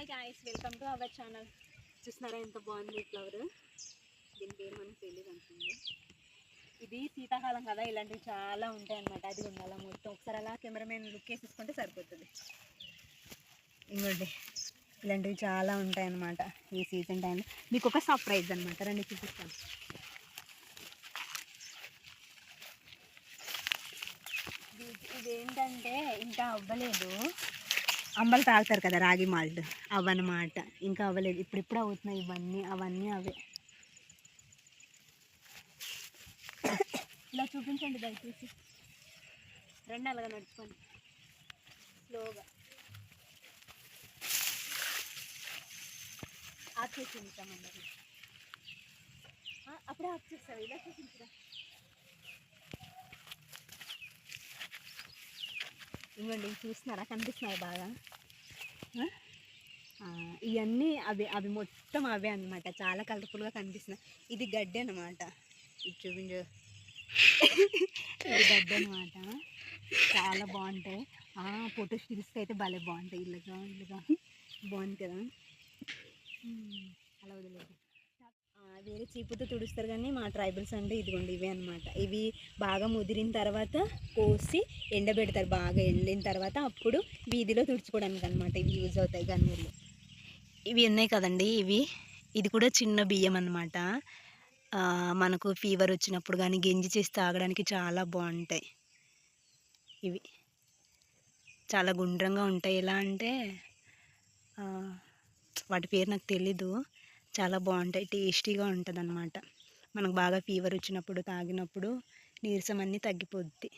Hi guys, welcome to our channel. చూస్తున్నారా ఎంత బాగుంది ఫ్లవర్. దీని పేరు మనకు తెలియదు అనుకుంది. ఇది శీతాకాలం కదా, ఇలాంటివి చాలా ఉంటాయి అన్నమాట. అది ఉండాలి మొత్తం. ఒకసారి అలా కెమెరామెన్ లుక్ వేసేసుకుంటే సరిపోతుంది. ఇంకోటి ఇలాంటివి చాలా ఉంటాయి అన్నమాట ఈ సీజన్ టైంలో. మీకు ఒక సర్ప్రైజ్ అనమాట, రండి చూపిస్తాను. ఇదేంటంటే ఇంకా అవ్వలేదు. అంబలు తాగుతారు కదా రాగి మాల్ట్, అవన్నమాట. ఇంకా అవ్వలేదు, ఇప్పుడిప్పుడు అవుతున్నాయి ఇవన్నీ. అవన్నీ అవే. ఇలా చూపించండి దయచేసి. రెండు అలాగా నడుచుకోండి స్లోగా. ఆఫ్ చేసి ఉంటామండి. అప్పుడే ఆఫ్ చేస్తావు. ఇలా చూపించరా. ఇవ్వండి, చూస్తున్నారా, కనిపిస్తున్నాయి బాగా. ఇవన్నీ అవి అవి మొత్తం అవే అనమాట. చాలా కలర్ఫుల్గా కనిపిస్తున్నాయి. ఇది గడ్డి అనమాట. ఇది చూపించు. ఇది గడ్డి అనమాట. చాలా బాగుంటాయి. ఫోటో స్టిల్స్కి అయితే భలే బాగుంటాయి. ఇలాగా ఇలాగా బాగుంది కదా. అలా వదిలేదు. వేరే చీపుతో తుడుస్తారు కానీ మా ట్రైబల్స్ అంటే ఇదిగోండి ఇవే అనమాట. ఇవి బాగా ముదిరిన తర్వాత కోసి ఎండబెడతారు. బాగా ఎండిన తర్వాత అప్పుడు వీధిలో తుడుచుకోవడానికి అనమాట ఇవి యూజ్ అవుతాయి. గన్నీళ్ళు ఇవి ఉన్నాయి కదండి. ఇది కూడా చిన్న బియ్యం అనమాట. మనకు ఫీవర్ వచ్చినప్పుడు కానీ గంజి చేసి తాగడానికి చాలా బాగుంటాయి. ఇవి చాలా గుండ్రంగా ఉంటాయి. ఎలా అంటే వాటి పేరు నాకు తెలీదు. చాలా బాగుంటాయి, టేస్టీగా ఉంటుంది అన్నమాట. మనకు బాగా ఫీవర్ వచ్చినప్పుడు తాగినప్పుడు నీరసం అన్నీ తగ్గిపోద్ది.